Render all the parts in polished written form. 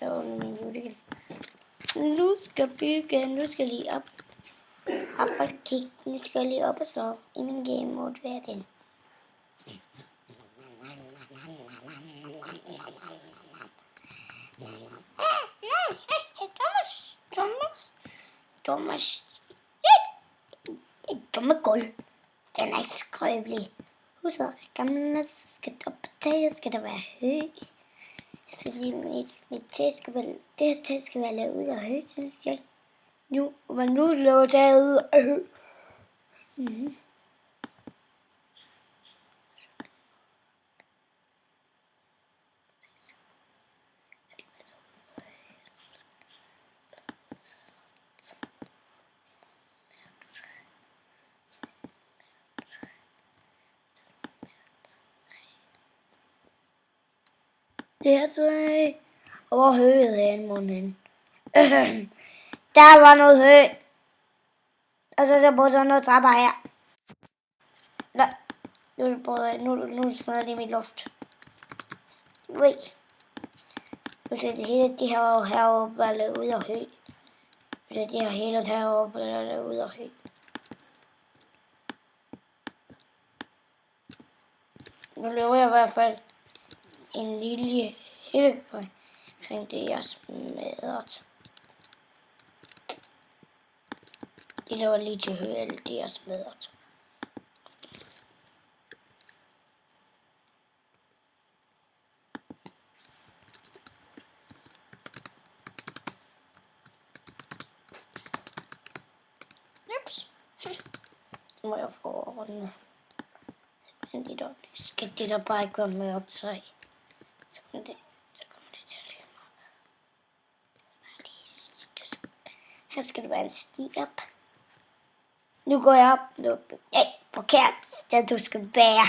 Jeg åbner min julegave. Nu skal lige op og kigge. Nu skal jeg lige op og sove i min game mode. Hvad er den? Thomas. Dumme gulv. Den er ikke skrøbelig. Huset er gammelt, skal op på taget, skal der være hø. Jeg skal lige, mit tæ skal være, det her tæ skal være lavet ud af hø, synes jeg. Men nu laver taget ud af hø. Det er træ. Hvor høet er en munden. Der var noget hø. Og så der både noget trapper her. Nå. Nu smadrer det i mit luft. Wait. Nu ser det hele det heroppe bare lavet ud af hø. Nu ser det her hele heroppe bare lavet ud af hø. Nu løber jeg i hvert fald en lille hældekøj kring det, jeg smadret. De laver lige til hø, alt det, jeg smadret. Ups. Så må jeg få ordnet. Men det der, skal det der bare ikke være med optræk. Så kommer det til at løbe mig. Her skal der være en sti op. Nu går jeg op. Nej, forkert sted du skal være.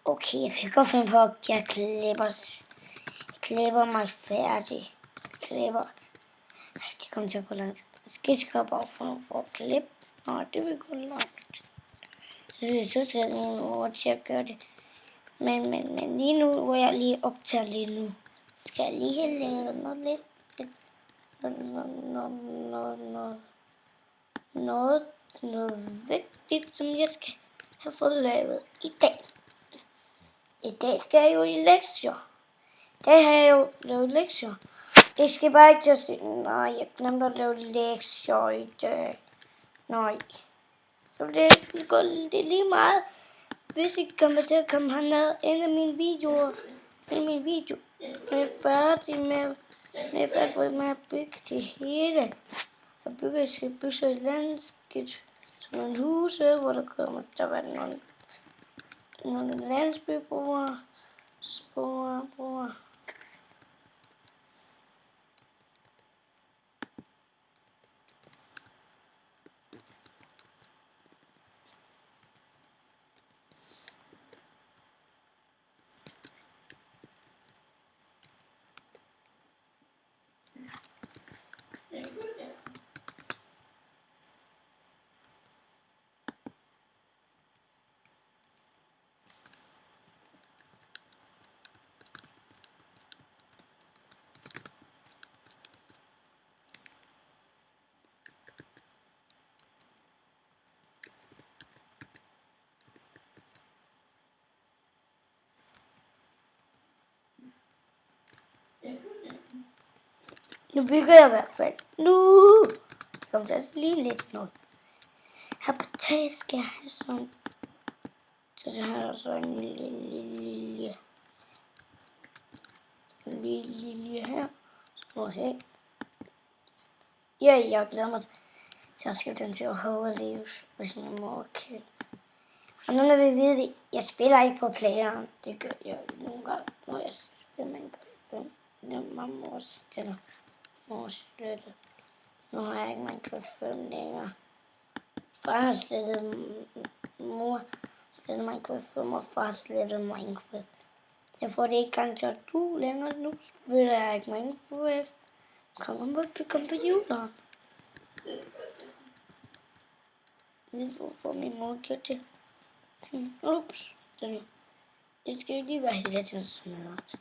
Okay, jeg kan godt finde på, at jeg klipper mig færdig. Det kommer til at gå langt. Jeg skal bare for at klippe. Nå, det vil gå langt. Så skal jeg lige over til at gøre det. Men lige nu, hvor jeg lige optager lige nu, skal jeg lige have lavet noget vigtigt, som jeg skal have fået lavet i dag. I dag skal jeg jo i lektier. Det har jeg jo lavet lektier. Jeg skal bare ikke til at sige, nej, jeg glemte at lave lektier i dag. Nej. Så det er lige meget, hvis I kommer til at komme herned ind i mine videoer. Når jeg er færdig med at bygge det hele. Jeg skal bygge så et landskab, sådan nogle huse, hvor der kommer til at være nogle landsbyboere. Nu bygger jeg i hvert fald. Nu kommer der lige lidt noget. Her på taget skal jeg have sådan. Så har jeg så en lille her. Så her. Ja, jeg glæder mig til at skrive den til at overleve, hvis min mor kan. Og nu når vi ved det, jeg spiller ikke på playeren. Det gør jeg nogle gange, når jeg spiller Minecraft. Mamma stiller. Mor støtte. Nu har jeg ikke Minecraft 5 længere. Far har slettet mor slettet Minecraft 5, og far slettet Minecraft. Jeg får det ikke gang til at du længere nu. Spiller jeg ikke Minecraft. Kom på computeren. Hvorfor min mor gjorde det? Ups. Det skal jo lige være helt smadret.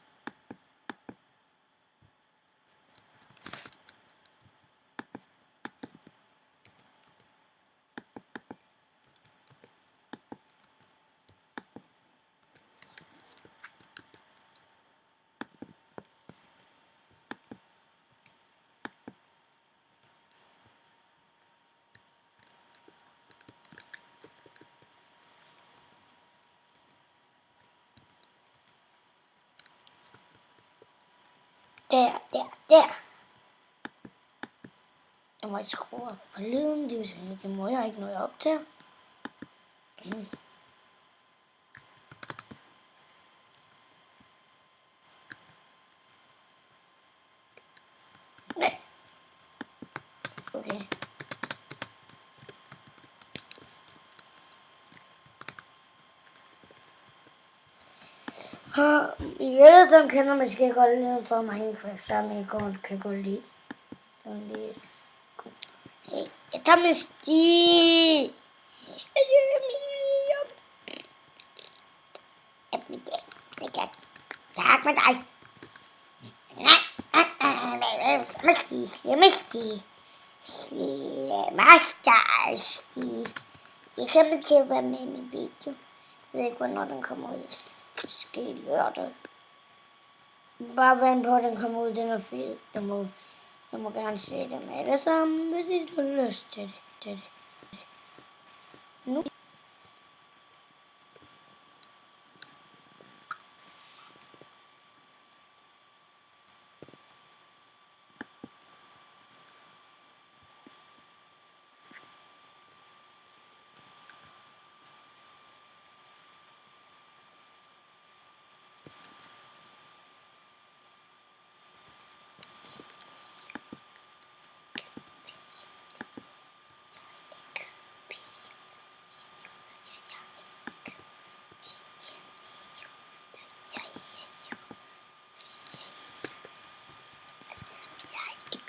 Der. Jeg må ikke skrue op på lyden, det må jeg ikke, når jeg optager. Nej. Okay. I alle sammen kender måske godt lyden fra Minecraft, så man kan godt lide. Hey, jeg tager min sti. Tak med dig. Slemmersti. Jeg kommer til at være med i min video. Jeg ved ikke, hvornår den kommer ud. Måske lørdag. Bare vent på, at den kommer ud. Den er fed. Jeg må gerne se det med det sammen, hvis I har lyst til det. Nu.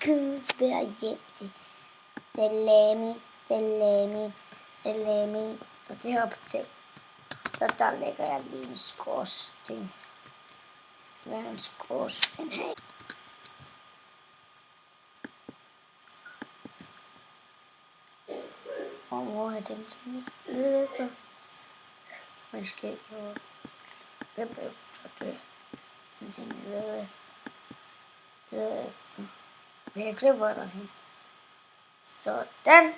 Gud, være hjem til salami. Og det her på ting. Så der lægger jeg lige en skorsten. Hvad er en skorsten her? Og hvor er den til lidt efter? Måske jo lidt efter det. Men den er lidt efter. Jeg klipper derhen. Sådan.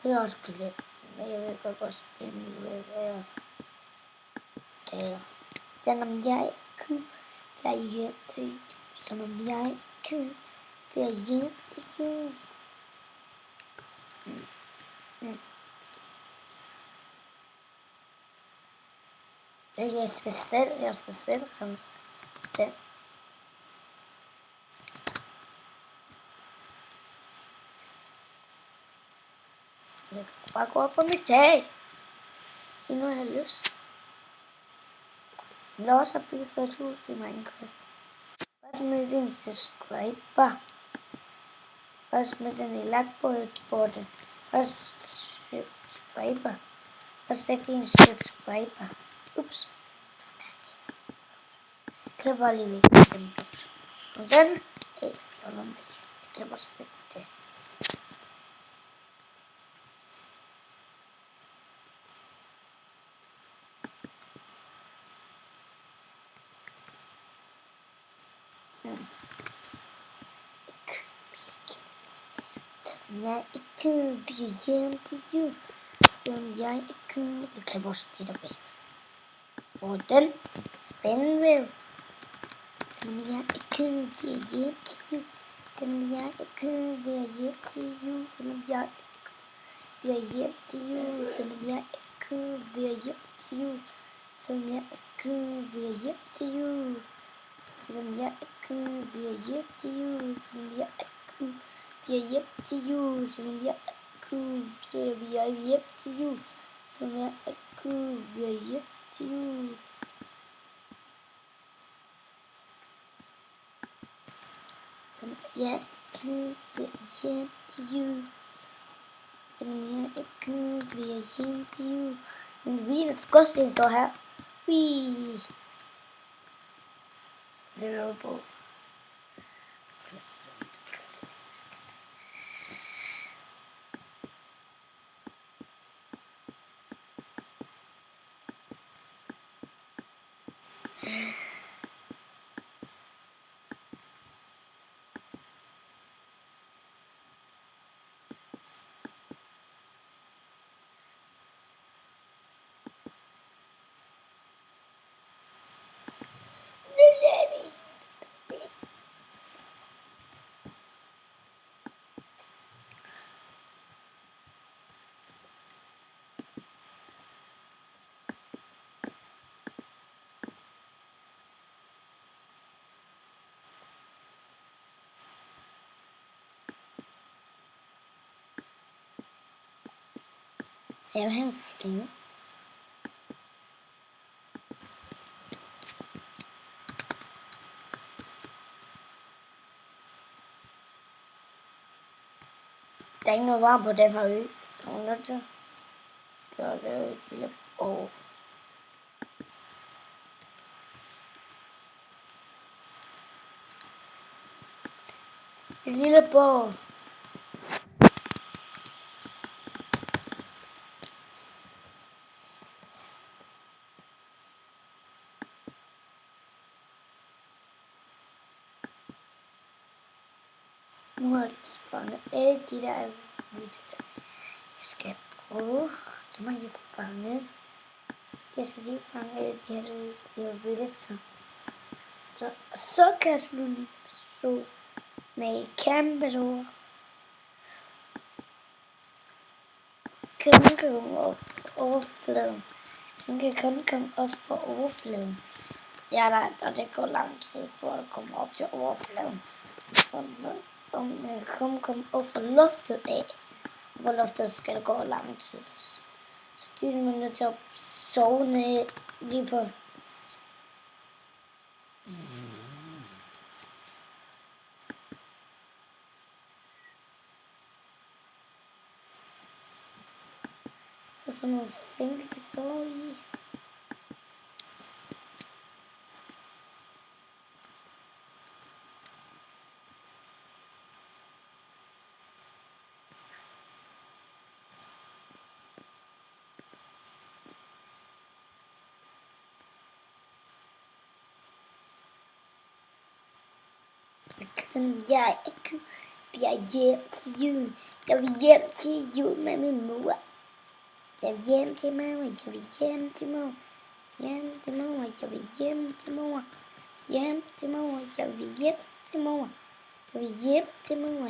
Det er også klip. Men jeg ved godt, hvor spændende vil være. Der. Selvom jeg kunne være hjem til. Selvom jeg kunne være hjem til jul. Jeg skal selv komme til. Jeg kan bare gå op på mit tag. Det er nu, jeg har lyst. Jeg vil også have bygget sig et hus i Minecraft. Hvad med din subscriber? Hvad med den i lagbordet? Hvad subscriber? Hvad sætter din subscriber? Ups. Jeg klipper lige væk. Sådan. Hey, jeg klipper spæt det. Jeg ikke bliver hjem til jul, som jeg ikke. Jeg klipper også det der væk. Og den spændende. Som jeg ikke bliver hjem til jul, som jeg ikke bliver hjem til jul, som jeg ikke bliver hjem til jul, som jeg ikke bliver hjem til jul, som jeg ikke bliver hjem til jul, som jeg ikke bliver hjem til jul, som jeg ikke vi er hjem til jul, som jeg kunne, så vi er hjem til jul, som jeg kunne, vi er hjem til jul. Som jeg kunne, vi er hjem til jul, som jeg kunne, vi er hjem til jul. Men vi er skorsten så her. Wii. Det er på. Jeg vil have en flue. Der er ikke noget varmt på den her ø. Jeg er nødt til at gøre det et lille år. En lille båd. Nu har jeg fanget alle de der videoer. Jeg skal prøve. Det må jeg fange. Jeg skal lige fange alle de her videoer. Så kan jeg slå med kæmpe ord. Kun komme op overfladen. Den kan kun komme op fra overfladen. Ja, og det går lang tid for at komme op til overfladen. Og man kan komme op fra luftet af. Hvor luftet skal det gå lang tid. Så det er man nødt til at sove ned lige på. Så sådan nogle ting, vi kan sove i. Jeg er hjem til jul. Jeg vil hjem til jul med min mor. Jeg vil hjem til mamma. Jeg vil hjem til mor. Hjem til mor. Jeg vil hjem til mor. Hjem til mor. Jeg vil hjem til mor. Jeg vil hjem til mor.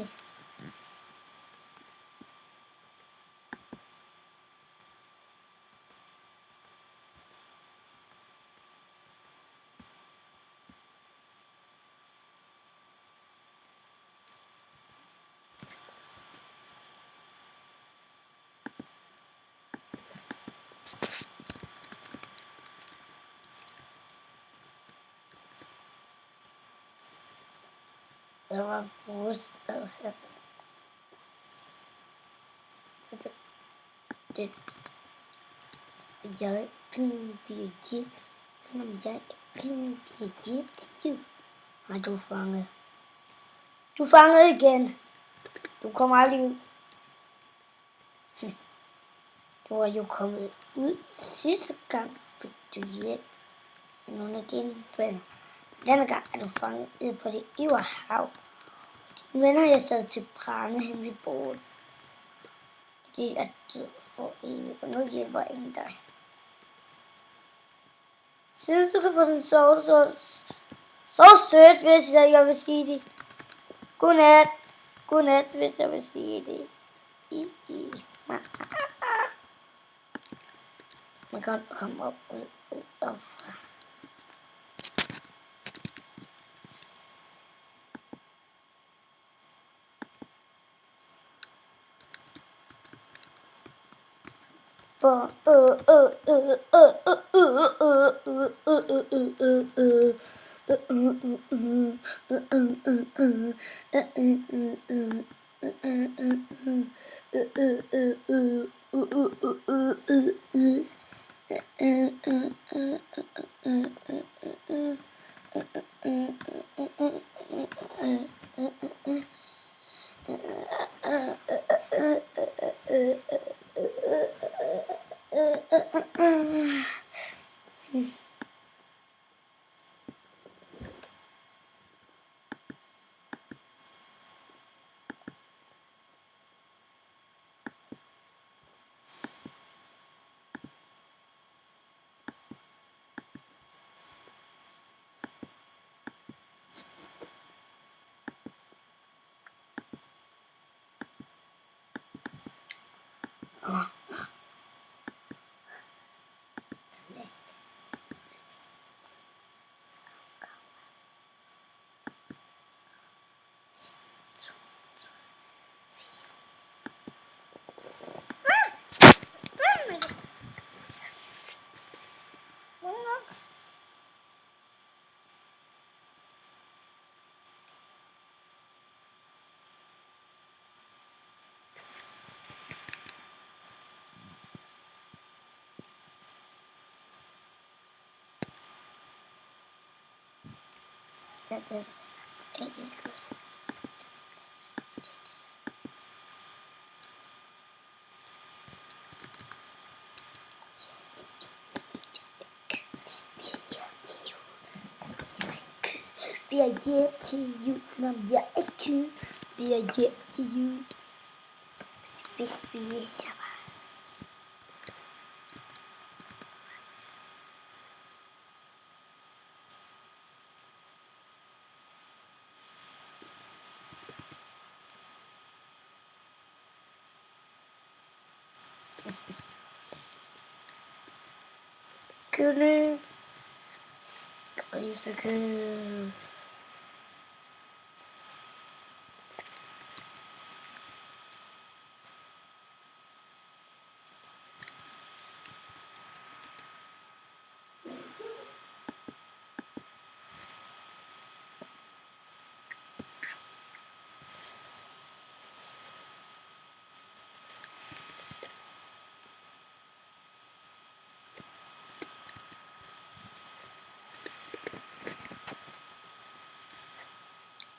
Der var brudstad her. Jeg bliver hjem, selvom jeg bliver hjem til jul. Har du fanget? Du fangede igen. Du kommer aldrig ud. Du var jo kommet ud sidste gang, fik du hjælp af nogle af dine venner. Denne gang er du fanget ude på det øvre hav. Dine venner har sat til brænde hen ved båden. Det er død for evigt, og nu hjælper ingen dig. Synes du kan få sådan så sødt, hvis jeg vil sige det. Godnat. Godnat, hvis jeg vil sige det. Man kan komme op fra. det ikke godt. Vi er hjem til jul, når jeg er kød. Vi er hjem til jul. Hvis vi ikke bare. Kølle. Grisekød.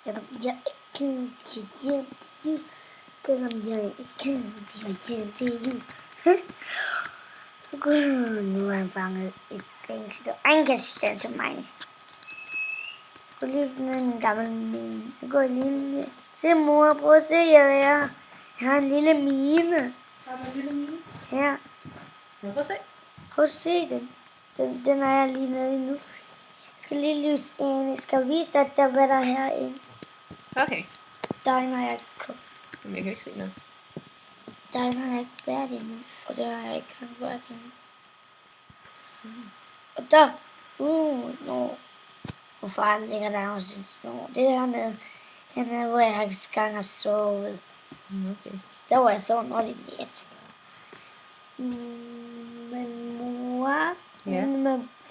Selvom jeg ikke kan hjem til jul. Selvom jeg ikke kan hjem til jul. Gud, nu er han fanget i fængsel, og ingen kan stille til mig. Jeg går lige ned i en gammel mine. Jeg går lige ned. Se mor, prøv at se, jeg har en lille mine. Har du en lille mine? Ja, Prøv at se. prøv at se den. Den er jeg lige nede i nu. Jeg skal lige lyse ind. Jeg skal vise dig, hvad der er herinde. Okay. Der har jeg ikke kommet. Men jeg kan ikke se noget. Der har jeg ikke været endnu, og der har jeg ikke været endnu. Og der, hvor faren ligger der også en snor. Det er hernede, hvor jeg gang har sovet. Okay. Der var jeg så noget i net. Men mor,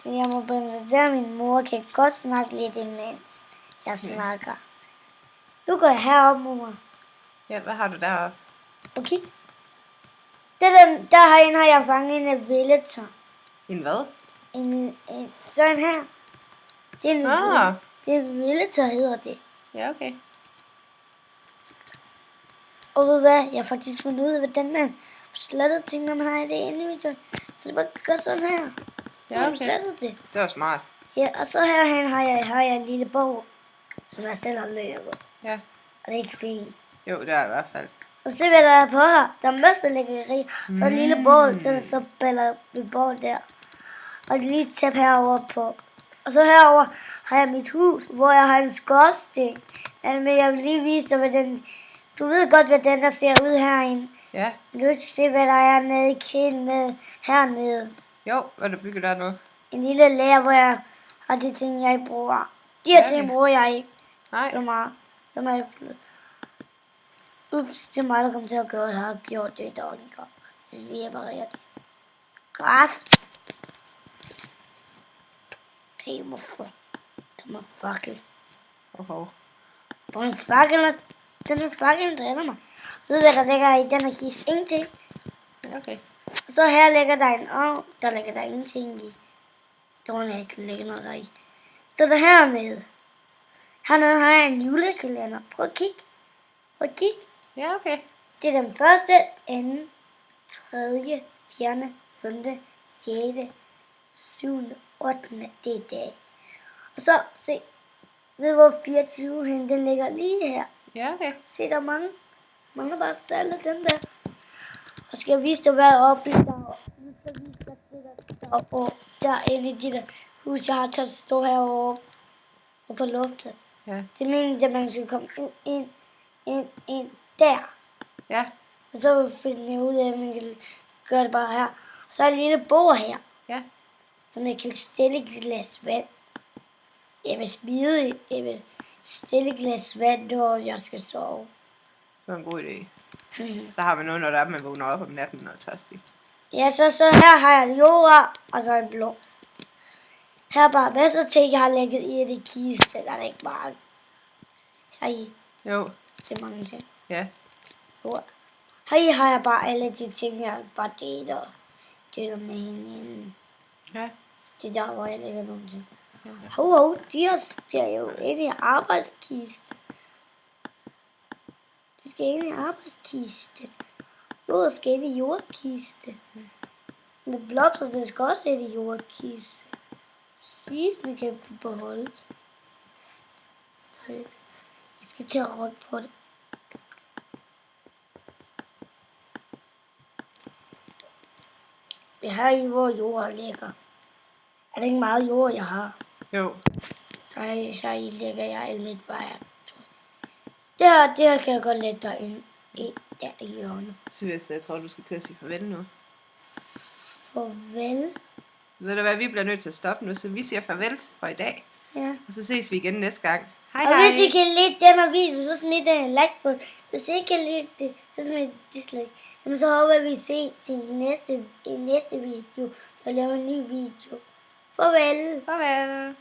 jeg må præsentere, min mor kan godt snakke lidt imens jeg snakker. Nu går jeg herop, mor. Ja, hvad har du deroppe? Okay. Der herinde har jeg fanget en villetor. En hvad? En sådan her. Det er en villetor, hedder det. Ja, okay. Og ved du hvad? Jeg har faktisk fundet ud af, hvordan man sletter ting, når man har det inde i det. Så det bare gør sådan her. Ja, Man okay. sletter det. Det var smart. Ja, og så herhen har jeg en lille bog, som jeg selv har løbet. Ja. Og det er ikke fint. Jo, det er i hvert fald. Og se hvad der er på her. Der er masser af lækkeri. Så en lille bål, så baller vi bål der. Og et lille tæppe herovre på. Og så herover har jeg mit hus, hvor jeg har en skorsten. Men jeg vil lige vise dig, hvordan. Du ved godt, hvordan der ser ud herinde. Ja. Men du kan ikke se, hvad der er nede i kæden nede hernede. Jo, hvad er der bygget dernede? En lille lager, hvor jeg har de ting, jeg ikke bruger. De her ting bruger jeg ikke. Nej. Det er meget. Det er ups, det er mig, der kommer til at gøre det. Jeg har gjort det i dag en gang. Jeg skal lige reparere det. Græs. Hey, hvorfor? Det er fakkel. Oho. Hvor en fakkel, den dræner mig. Ved du, hvad der ligger i den her kiste? Ingenting. Ja, okay. Og så her ligger der en ovn. Der ligger der ingenting i. Der må ikke ligge noget der i. Så der hernede. Hernede har jeg en julekalender. Prøv at kigge. Prøv at kigge. Ja, okay. Det er den første, anden, tredje, fjerde, femte, sjette, syvende, ottende. Det er dag. Og så se. Ved hvor 24 hen, den ligger lige her. Ja, okay. Se, der er mange. Mange bare alle dem der. Og skal jeg vise dig, hvad der er oppe i derovre. Nu skal jeg vise dig det der deroppe. Derinde i det der hus, jeg har taget at stå herovre. Og på loftet. Ja. Det er meningen, at man skal komme ind der. Ja. Og så vil vi finde ud af, at man kan gøre det bare her. Så er der et lille bord her, Ja. som jeg kan stille et glas vand. Jeg vil stille et glas vand, når jeg skal sove. Det var en god idé. Så har man noget, når der er, man vågner op om natten og er tørstig. Ja, så her har jeg jord og så en blomst. Her er bare masser af ting, jeg har lægget i det kiste. Der er ikke bare heri. Jo. Det er mange ting. Ja. Jord. Heri har jeg bare alle de ting, jeg bare deler med hinanden. Ja. Det er der, hvor jeg lægger nogle ting. Hov, de skal jo ind i arbejdskisten. De skal ind i arbejdskisten. Jord skal ind i jordkisten. Men blomsterne skal også ind i jordkisten. Sisene kan vi beholde. Jeg skal til at rykke på det. Det er her i, hvor jorden ligger. Er det ikke meget jord, jeg har? Jo. Så her i lægger jeg alt mit værktøj. Der kan jeg godt lægge dig ind i, der i hjørnet. Sylvester, jeg tror, du skal til at sige farvel nu. Farvel. Ved du hvad, vi bliver nødt til at stoppe nu, så vi siger farvel for i dag. Ja. Og så ses vi igen næste gang. Hej Og hej! hvis I kan lide den her video, så smid en like på den. Hvis I ikke kan lide det, så smid et dislike. Jamen, så håber vi ses i næste video. Jeg laver en ny video. Farvel. Farvel!